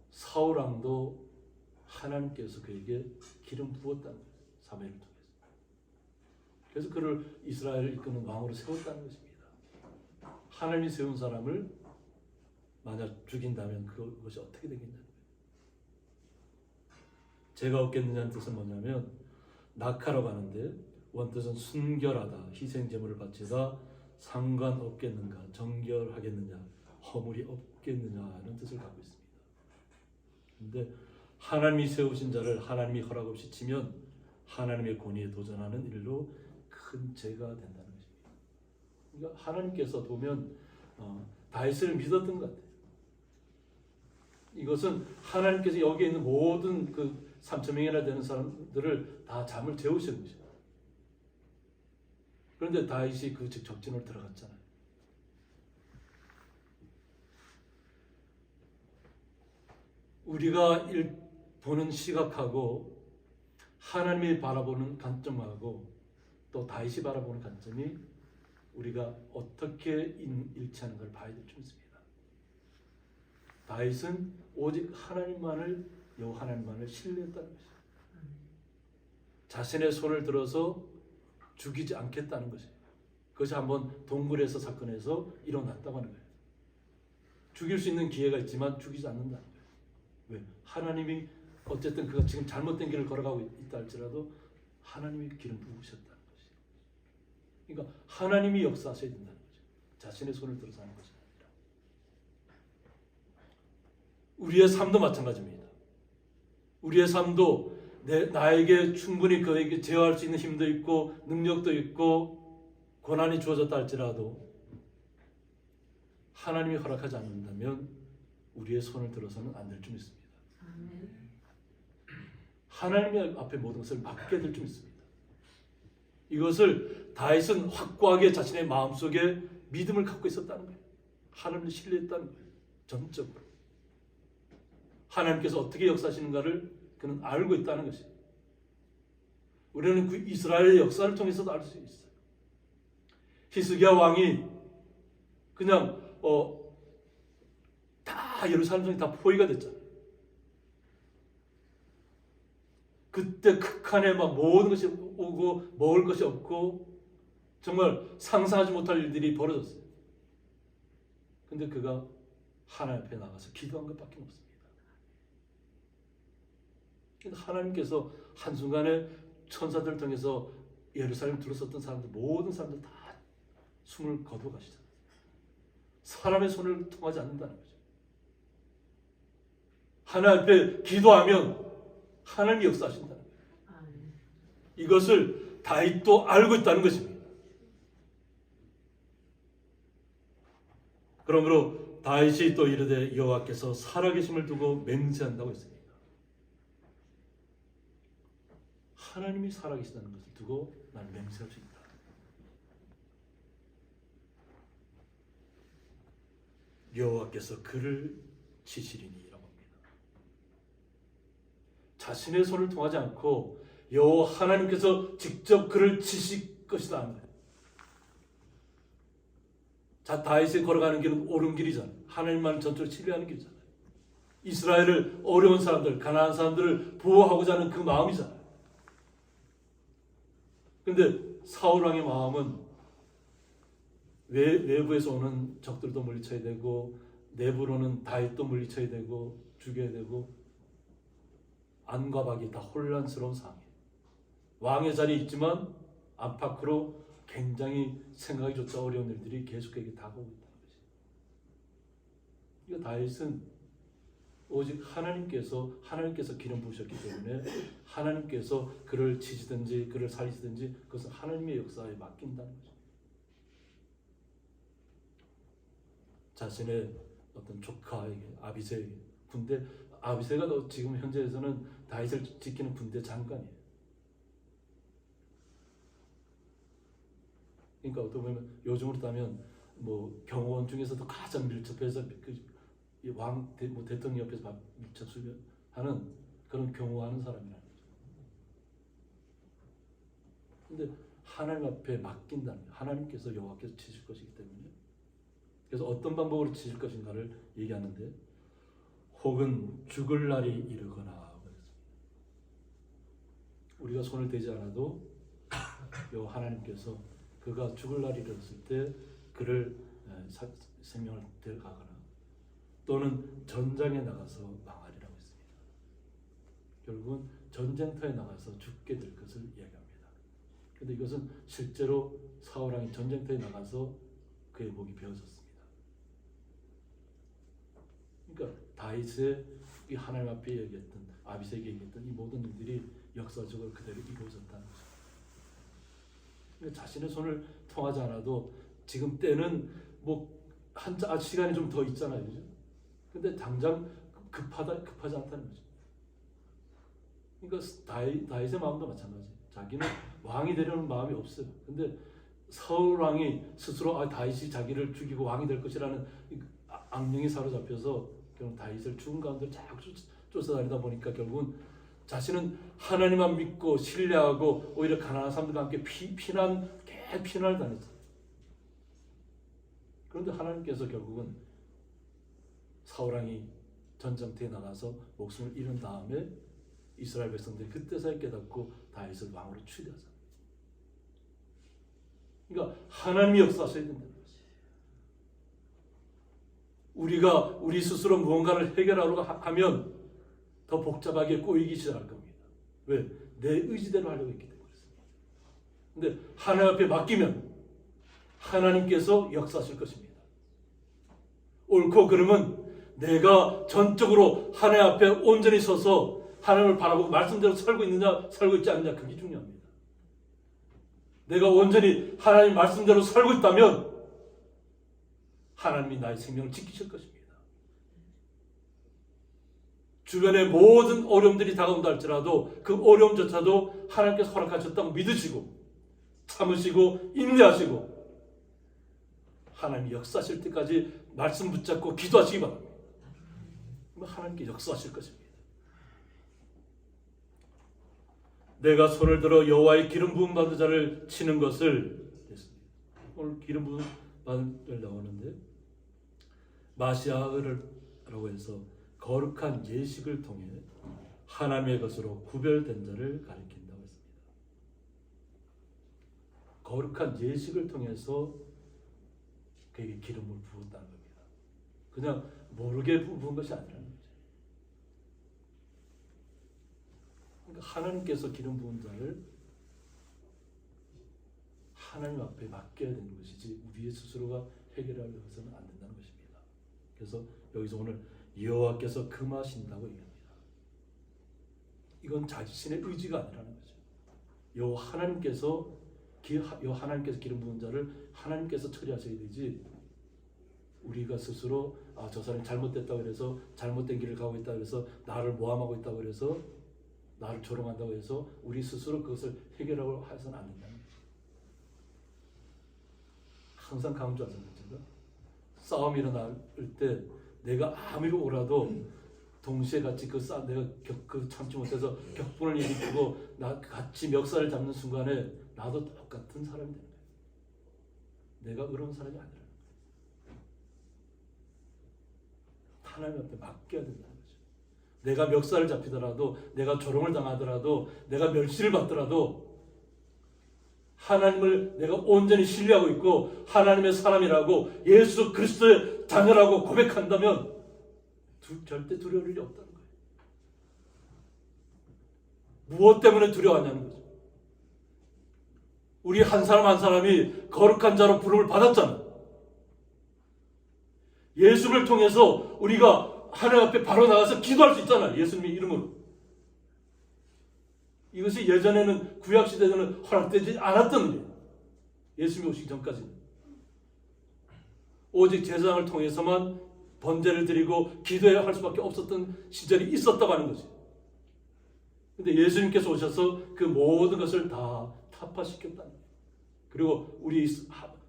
사울 왕도 하나님께서 그에게 기름 부었다는 거예요. 사무엘을 통해서. 그래서 그를 이스라엘을 이끄는 왕으로 세웠다는 것입니다. 하나님이 세운 사람을 만약 죽인다면 그것이 어떻게 되겠냐는 거예요. 죄가 없겠느냐는 뜻은 뭐냐면 낙하라고 하는데 원뜻은 순결하다, 희생제물을 바치다, 상관없겠는가, 정결하겠느냐, 허물이 없겠느냐는 뜻을 갖고 있습니다. 그런데 하나님이 세우신 자를 하나님이 허락 없이 치면 하나님의 권위에 도전하는 일로 큰 죄가 된다는 것입니다. 그러니까 하나님께서 보면 다윗을 믿었던 것 같아요. 이것은 하나님께서 여기에 있는 모든 그 3,000명이나 되는 사람들을 다 잠을 재우시는 것이에요. 그런데 다윗이 그 적진으로 들어갔잖아요. 우리가 보는 시각하고 하나님이 바라보는 관점하고 또 다윗이 바라보는 관점이 우리가 어떻게 일치하는 걸 봐야 될 줄 믿습니다. 다윗은 오직 여호와 하나님만을 신뢰했다는 것이죠. 자신의 손을 들어서 죽이지 않겠다는 것이에요. 그것이 한번 동굴에서 사건에서 일어났다고 하는 거예요. 죽일 수 있는 기회가 있지만 죽이지 않는다는 거예요. 왜? 하나님이 어쨌든 그가 지금 잘못된 길을 걸어가고 있다 할지라도 하나님이 기름 부으셨다는 것이에요. 그러니까 하나님이 역사하셔야 된다는 거죠. 자신의 손을 들어서 하는 것이 아니라. 우리의 삶도 마찬가지입니다. 우리의 삶도 나에게 충분히 그에게 제어할 수 있는 힘도 있고 능력도 있고 권한이 주어졌다 할지라도 하나님이 허락하지 않는다면 우리의 손을 들어서는 안 될 줄 믿습니다. 하나님 앞에 모든 것을 맡게 될 줄 믿습니다. 이것을 다윗은 확고하게 자신의 마음속에 믿음을 갖고 있었다는 거예요. 하나님을 신뢰했다는 거예요. 전적으로. 하나님께서 어떻게 역사하시는가를 그는 알고 있다는 것이에요. 우리는 그 이스라엘의 역사를 통해서도 알 수 있어요. 히스기야 왕이 그냥 다 예루살렘 성이 다 포위가 됐잖아요. 그때 극한에 막 모든 것이 오고 먹을 것이 없고 정말 상상하지 못할 일들이 벌어졌어요. 근데 그가 하나님 앞에 나가서 기도한 것밖에 없습니다. 하나님께서 한순간에 천사들을 통해서 예루살렘 둘러섰던 사람들 모든 사람들 다 숨을 거두어 가시잖아요. 사람의 손을 통하지 않는다는 거죠. 하나님 앞에 기도하면 하나님이 역사하신다는 거예요. 이것을 다윗도 알고 있다는 것입니다. 그러므로 다윗이 또 이르되 여호와께서 살아계심을 두고 맹세한다고 했습니다. 하나님이 살아계시다는 것을 두고 나는 맹세할 수 있다. 여호와께서 그를 치시리니라고 합니다. 자신의 손을 통하지 않고 여호와 하나님께서 직접 그를 치실 것이다 하는 거예요. 자, 다윗이 걸어가는 길은 옳은 길이잖아요. 하나님만을 전적으로 신뢰하는 길이잖아요. 이스라엘을 어려운 사람들, 가난한 사람들을 보호하고자 하는 그 마음이잖아요. 근데 사울 왕의 마음은 외부에서 오는 적들도 물리쳐야 되고 내부로는 다윗도 물리쳐야 되고 죽여야 되고 안과 밖이 다 혼란스러운 상황이에요. 왕의 자리에 있지만 안팎으로 굉장히 생각이 좋자 어려운 일들이 계속해서 다가오고 있다는 거지. 이거 다윗은 오직 하나님께서 기름 부으셨기 때문에 하나님께서 그를 치시든지 그를 살리시든지 그것은 하나님의 역사에 맡긴다는 거죠. 자신의 어떤 조카에게 아비새에게 아비새가 지금 현재에서는 다윗을 지키는 군대 장관이에요. 그러니까 어떻게 보면 요즘으로 따면 뭐 경호원 중에서도 가장 밀접해서 대통령 옆에서 밀접 수련하는 그런 경호하는 사람이라는 거죠. 근데 하나님 앞에 맡긴다는 거예요. 하나님께서 여호와께서 치실 것이기 때문에. 그래서 어떤 방법으로 치실 것인가를 얘기하는데 혹은 죽을 날이 이르거나 우리가 손을 대지 않아도 여호와 하나님께서 그가 죽을 날이 이르렀을 때 그를 생명을 데려가거나 또는 전장에 나가서 망하리라고 했습니다. 결국은 전쟁터에 나가서 죽게 될 것을 이야기합니다. 그런데 이것은 실제로 사울 왕이 전쟁터에 나가서 그의 목이 베어졌습니다. 그러니까 다윗의 이 하나님 앞에 얘기했던 아비새에게 얘기했던 이 모든 일들이 역사적으로 그대로 이루어졌다는 거죠. 그러니까 자신의 손을 통하지 않아도 지금 때는 뭐 시간이 좀 더 있잖아요, 그죠? 근데 당장 급하지 않다는 거죠. 그러니까 다윗의 마음도 마찬가지. 자기는 왕이 되려는 마음이 없어요. 근데 사울 왕이 스스로 다윗이 자기를 죽이고 왕이 될 것이라는 악령이 사로잡혀서 결국 다윗을 죽은 가운데 자꾸 쫓아다니다 보니까 결국은 자신은 하나님만 믿고 신뢰하고 오히려 가난한 사람들과 함께 피난을 당했어요. 그런데 하나님께서 결국은 사울 왕이 전쟁터에 나가서 목숨을 잃은 다음에 이스라엘 백성들이 그때서야 깨닫고 다윗을 왕으로 추대하잖아요. 그러니까 하나님이 역사하셔야 된다는 거지. 우리가 우리 스스로 무언가를 해결하려고 하면 더 복잡하게 꼬이기 시작할 겁니다. 왜? 내 의지대로 하려고 했기 때문에 그렇습니다. 근데 하나님 앞에 맡기면 하나님께서 역사하실 것입니다. 옳고 그름은 내가 전적으로 하나님 앞에 온전히 서서 하나님을 바라보고 말씀대로 살고 있느냐 살고 있지 않느냐 그게 중요합니다. 내가 온전히 하나님 말씀대로 살고 있다면 하나님이 나의 생명을 지키실 것입니다. 주변의 모든 어려움들이 다가온다 할지라도 그 어려움조차도 하나님께서 허락하셨다고 믿으시고 참으시고 인내하시고 하나님이 역사하실 때까지 말씀 붙잡고 기도하시기 바랍니다. 하나님께 역사하실 것입니다. 내가 손을 들어 여호와의 기름 부음 받은 자를 치는 것을 오늘 기름 부음 받은 자를 나오는데 마시아흐라고 해서 거룩한 예식을 통해 하나님의 것으로 구별된 자를 가리킨다고 했습니다. 거룩한 예식을 통해서 그에게 기름을 부었다는 겁니다. 그냥 모르게 부은 것이 아니라는 거죠. 그러니까 하나님께서 기름 부은 자를 하나님 앞에 맡겨야 되는 것이지 우리의 스스로가 해결하려고 해서는 안 된다는 것입니다. 그래서 여기서 오늘 여호와께서 금하신다고 얘기합니다. 이건 자신의 의지가 아니라는 거죠. 여호와 하나님께서 기름 부은 자를 하나님께서 처리하셔야 되지 우리가 스스로 저 사람이 잘못됐다고 해서 잘못된 길을 가고 있다고 해서 나를 모함하고 있다고 해서 나를 조롱한다고 해서 우리 스스로 그것을 해결하고 해서는 안 된다는 거죠. 항상 강조하잖아요. 제가 싸움이 일어날 때 내가 아무리 오라도 동시에 같이 내가 그 참지 못해서 격분을 일으키고 나 같이 멱살을 잡는 순간에 나도 똑같은 사람이 되는 거예요. 내가 의로운 사람이 아니라는 거예요. 하나님 앞에 맡겨야 된다는 거죠. 내가 멱살을 잡히더라도, 내가 조롱을 당하더라도, 내가 멸시를 받더라도 하나님을 내가 온전히 신뢰하고 있고 하나님의 사람이라고 예수 그리스도의 자녀라고 고백한다면 절대 두려울 일이 없다는 거예요. 무엇 때문에 두려워하냐는 거죠. 우리 한 사람 한 사람이 거룩한 자로 부름을 받았잖아. 예수를 통해서 우리가 하나님 앞에 바로 나가서 기도할 수 있잖아. 예수님의 이름으로. 이것이 예전에는 구약시대에는 허락되지 않았던 일이에요. 예수님이 오시기 전까지는. 오직 제사장을 통해서만 번제를 드리고 기도해야 할 수밖에 없었던 시절이 있었다고 하는 거지. 근데 예수님께서 오셔서 그 모든 것을 다 타파시켰다는 거예요. 그리고 우리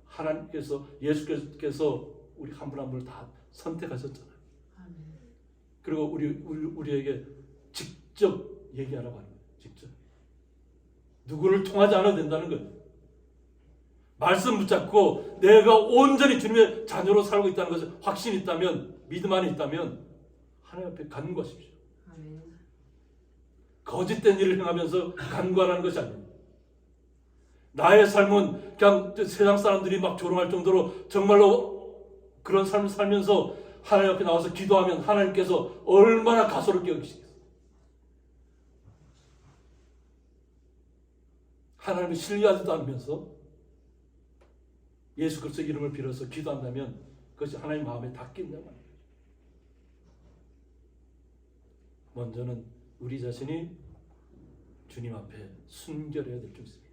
하나님께서, 예수께서 우리 한 분 한 분을 다 선택하셨잖아요. 그리고 우리에게 직접 얘기하라고 하는 거예요. 직접. 누구를 통하지 않아도 된다는 거예요. 말씀 붙잡고 내가 온전히 주님의 자녀로 살고 있다는 것을 확신이 있다면, 믿음 안에 있다면 하나님 앞에 간구하십시오. 거짓된 일을 행하면서 간구하라는 것이 아닙니다. 나의 삶은 그냥 세상 사람들이 막 조롱할 정도로 정말로 그런 삶을 살면서 하나님 앞에 나와서 기도하면 하나님께서 얼마나 가소롭게 여기시겠어요. 하나님을 신뢰하지도 않으면서 예수 그리스도의 이름을 빌어서 기도한다면 그것이 하나님 마음에 닿긴다는 거예요. 먼저는 우리 자신이 주님 앞에 순결해야 될 줄 있습니다.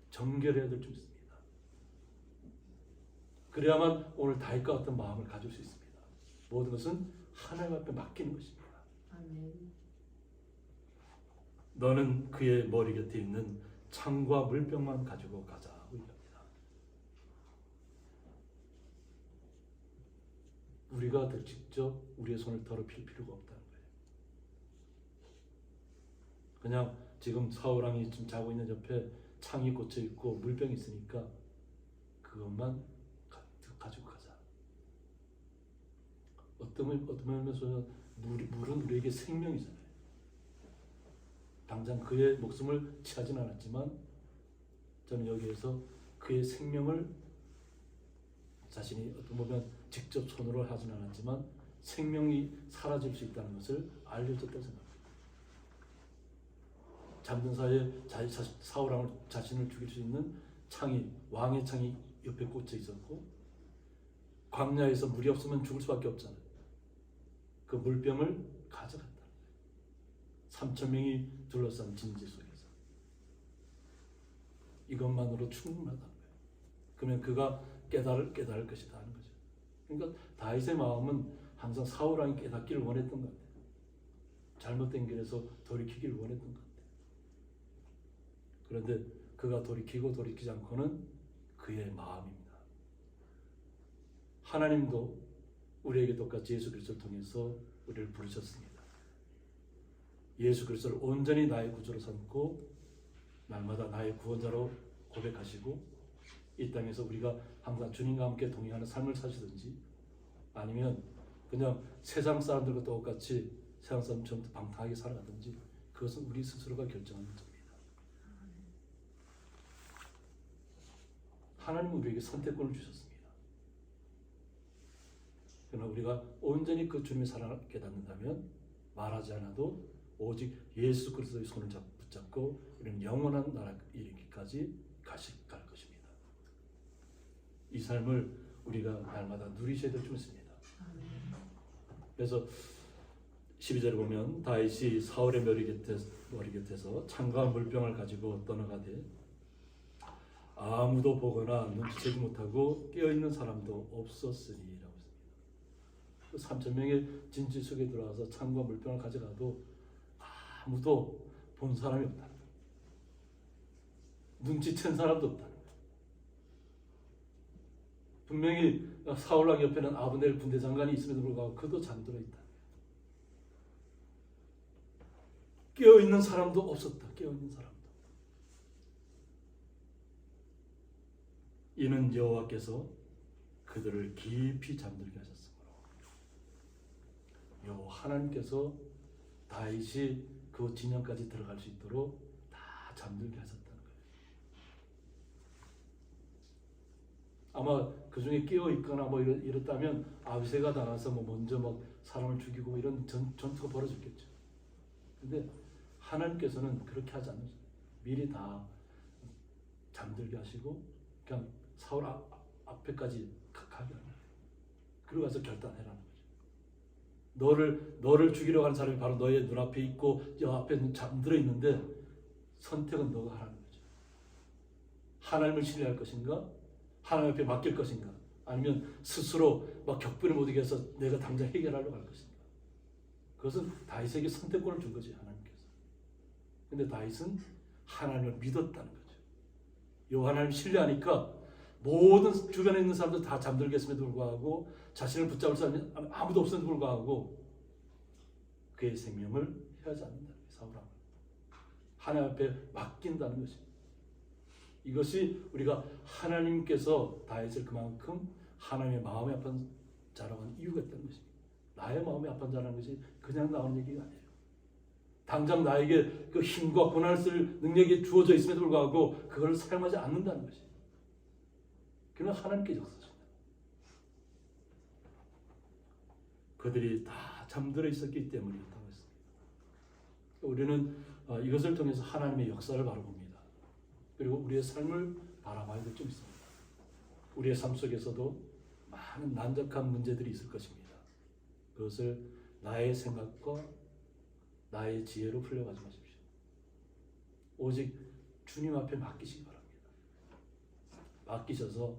정결해야 될 줄 있습니다. 그래야만 오늘 다윗과 같은 마음을 가질 수 있습니다. 모든 것은 하나님 앞에 맡기는 것입니다. 너는 그의 머리 곁에 있는 창과 물병만 가지고 가자. 우리가 직접 우리의 손을 더럽힐 필요가 없다는 거예요. 그냥 지금 사울왕이 지금 자고 있는 옆에 창이 꽂혀 있고 물병이 있으니까 그것만 가지고 가자. 어떤 면에서는 물은 우리에게 생명이잖아요. 당장 그의 목숨을 취하지는 않았지만 저는 여기에서 그의 생명을 자신이 어떤 보면 직접 손으로 하지는 않았지만 생명이 사라질 수 있다는 것을 알려줬다고 생각합니다. 잠든 사이에 사울왕을 자신을 죽일 수 있는 창이, 왕의 창이 옆에 꽂혀 있었고 광야에서 물이 없으면 죽을 수밖에 없잖아요. 그 물병을 가져갔다. 3,000명이 둘러싼 진지 속에서 이것만으로 충분하다는 거예요. 그러면 그가 깨달을 것이다 하는 거죠. 그러니까 다윗의 마음은 항상 사울왕이 깨닫기를 원했던 것 같아요. 잘못된 길에서 돌이키기를 원했던 것 같아요. 그런데 그가 돌이키고 돌이키지 않고는 그의 마음입니다. 하나님도 우리에게 똑같이 예수 그리스도를 통해서 우리를 부르셨습니다. 예수 그리스도를 온전히 나의 구주로 삼고 날마다 나의 구원자로 고백하시고 이 땅에서 우리가 항상 주님과 함께 동행하는 삶을 사시든지 아니면 그냥 세상 사람들과 똑같이 세상 사람처럼 방탕하게 살아가든지 그것은 우리 스스로가 결정하는 문제입니다. 하나님은 우리에게 선택권을 주셨습니다. 그러나 우리가 온전히 그 주님의 사랑을 깨닫는다면 말하지 않아도 오직 예수 그리스도의 손을 붙잡고 우리는 영원한 나라 이르기까지 갈 것입니다. 이 삶을 우리가 날마다 누리셔야 될 줄 믿습니다. 그래서 12절에 보면 다윗이 사울의 머리 곁에서 창과 물병을 가지고 떠나가되 아무도 보거나 눈치채지 못하고 깨어있는 사람도 없었으니 라고 했습니다. 3,000명의 진지 속에 들어와서 창과 물병을 가져가도 아무도 본 사람이 없다. 눈치챈 사람도 없다. 분명히 사울왕 옆에는 아브넬 군대장관이 있음에도 불구하고 그도 잠들어 있다. 깨어있는 사람도 없었다. 깨어있는 사람도. 이는 여호와께서 그들을 깊이 잠들게 하셨으므로 여호와 하나님께서 다윗이 그 진영까지 들어갈 수 있도록 다 잠들게 하셨다는 거예요. 아마 그 중에 깨어 있거나 뭐 이렇다면 아비새가 나가서 뭐 먼저 막 사람을 죽이고 이런 전투가 벌어졌겠죠. 근데 하나님께서는 그렇게 하지 않으세요. 미리 다 잠들게 하시고 그냥 사울 앞에까지 가게 하는 거예요. 그리고 가서 결단해라는 거죠. 너를 죽이려고 하는 사람이 바로 너의 눈앞에 있고 여 앞에 잠들어 있는데 선택은 너가 하라는 거죠. 하나님을 신뢰할 것인가? 하나님 앞에 맡길 것인가? 아니면 스스로 막 격분을 못 이겨서 내가 당장 해결하려고 할 것인가? 그것은 다윗에게 선택권을 준 거지, 하나님께서. 근데 다윗은 하나님을 믿었다는 거죠. 요 하나님 신뢰하니까 모든 주변에 있는 사람들 다 잠들겠음에도 불구하고 자신을 붙잡을 사람이 아무도 없음에도 불구하고 그의 생명을 해하지 않는다는 거예요. 사울아. 하나님 앞에 맡긴다는 것입니다. 이것이 우리가 하나님께서 다윗을 그만큼 하나님의 마음에 아픈 자라고 하는 이유가 있다는 것입니다. 나의 마음에 아픈 자라는 것이 그냥 나오는 얘기가 아니에요. 당장 나에게 그 힘과 고난을 쓸 능력이 주어져 있음에도 불구하고 그걸 사용하지 않는다는 것이에요. 그는 하나님께 역사하십니다. 그들이 다 잠들어 있었기 때문이었다고 했습니다. 우리는 이것을 통해서 하나님의 역사를 바라봅니다. 그리고 우리의 삶을 바라봐야 될 점 있습니다. 우리의 삶 속에서도 많은 난적한 문제들이 있을 것입니다. 그것을 나의 생각과 나의 지혜로 풀려가지 마십시오. 오직 주님 앞에 맡기시기 바랍니다. 맡기셔서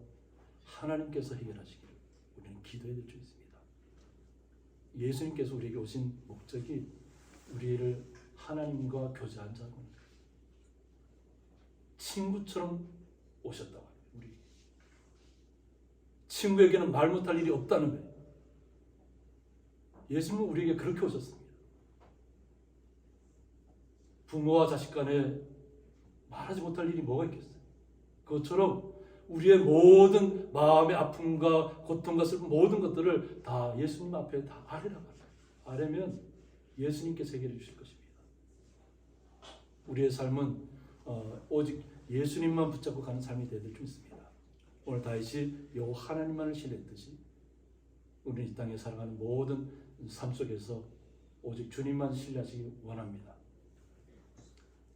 하나님께서 해결하시기를 우리는 기도해야 될 줄 있습니다. 예수님께서 우리에게 오신 목적이 우리를 하나님과 교제한 자고 친구처럼 오셨다고 합니다. 우리 친구에게는 말 못할 일이 없다는 거예요. 예수님은 우리에게 그렇게 오셨습니다. 부모와 자식 간에 말하지 못할 일이 뭐가 있겠어요? 그것처럼 우리의 모든 마음의 아픔과 고통과 슬픔 모든 것들을 다 예수님 앞에 다 아뢰라고 합니다. 아뢰면 예수님께서 해결해 주실 것입니다. 우리의 삶은 오직 예수님만 붙잡고 가는 삶이 되어야 될 줄 믿습니다. 오늘 다윗이 여호와 하나님만을 신뢰했듯이 우리는 이 땅에 살아가는 모든 삶 속에서 오직 주님만 신뢰하시기 원합니다.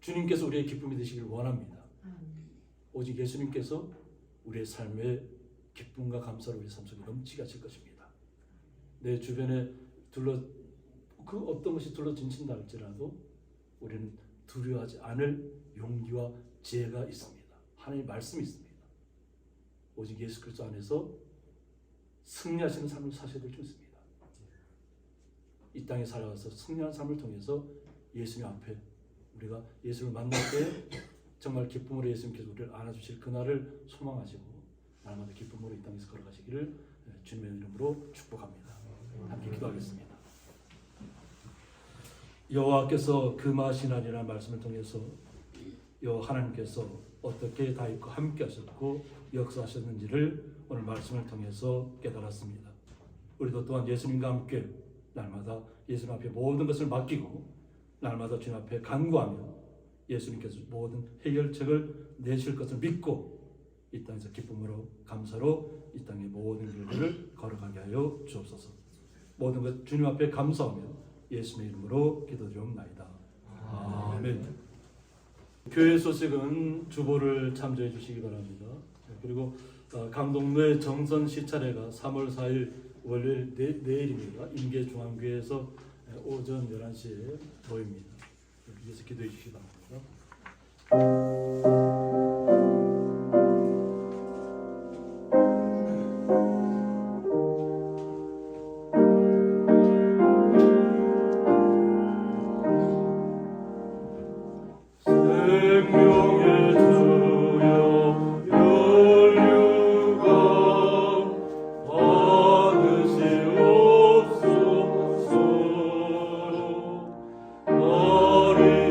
주님께서 우리의 기쁨이 되시길 원합니다. 오직 예수님께서 우리의 삶의 기쁨과 감사로 우리 삶 속에 넘치게 하실 것입니다. 내 주변에 그 어떤 것이 둘러진친다 할지라도 우리는 두려워하지 않을 용기와 지혜가 있습니다. 하나님의 말씀이 있습니다. 오직 예수 그리스도 안에서 승리하시는 삶을 사셔야 될 줄 믿습니다. 이 땅에 살아가서 승리하는 삶을 통해서 예수님 앞에 우리가 예수를 만날 때 정말 기쁨으로 예수님께서 우리를 안아주실 그날을 소망하시고 날마다 기쁨으로 이 땅에서 걸어가시기를 주님의 이름으로 축복합니다. 함께 기도하겠습니다. 여호와께서 금하시나니라는 말씀을 통해서 여호와 하나님께서 어떻게 다윗과 함께 하셨고 역사하셨는지를 오늘 말씀을 통해서 깨달았습니다. 우리도 또한 예수님과 함께 날마다 예수님 앞에 모든 것을 맡기고 날마다 주님 앞에 간구하며 예수님께서 모든 해결책을 내실 것을 믿고 이 땅에서 기쁨으로 감사로 이 땅의 모든 길들을 걸어가게 하여 주옵소서. 모든 것 주님 앞에 감사하며 예수님의 이름으로 기도드리옵나이다. 아멘. 교회 소식은 주보를 참조해 주시기 바랍니다. 그리고 강동로의 정선 시차례가 3월 4일 월요일 내일입니다. 임계중앙교회에서 오전 11시에 모입니다. 여기서 기도해 주시기 바랍니다. 너를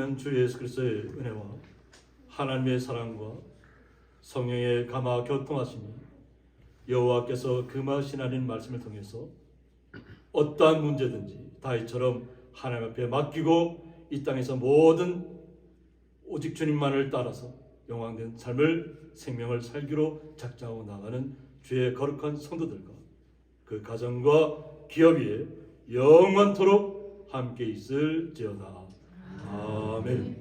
우리는 주 예수 그리스도의 은혜와 하나님의 사랑과 성령의 감화 교통하심이 여호와께서 금하시나는 말씀을 통해서 어떠한 문제든지 다윗처럼 하나님 앞에 맡기고 이 땅에서 모든 오직 주님만을 따라서 영광된 삶을 생명을 살기로 작정하고 나가는 주의 거룩한 성도들과 그 가정과 기업 위에 영원토록 함께 있을지어다. 아멘.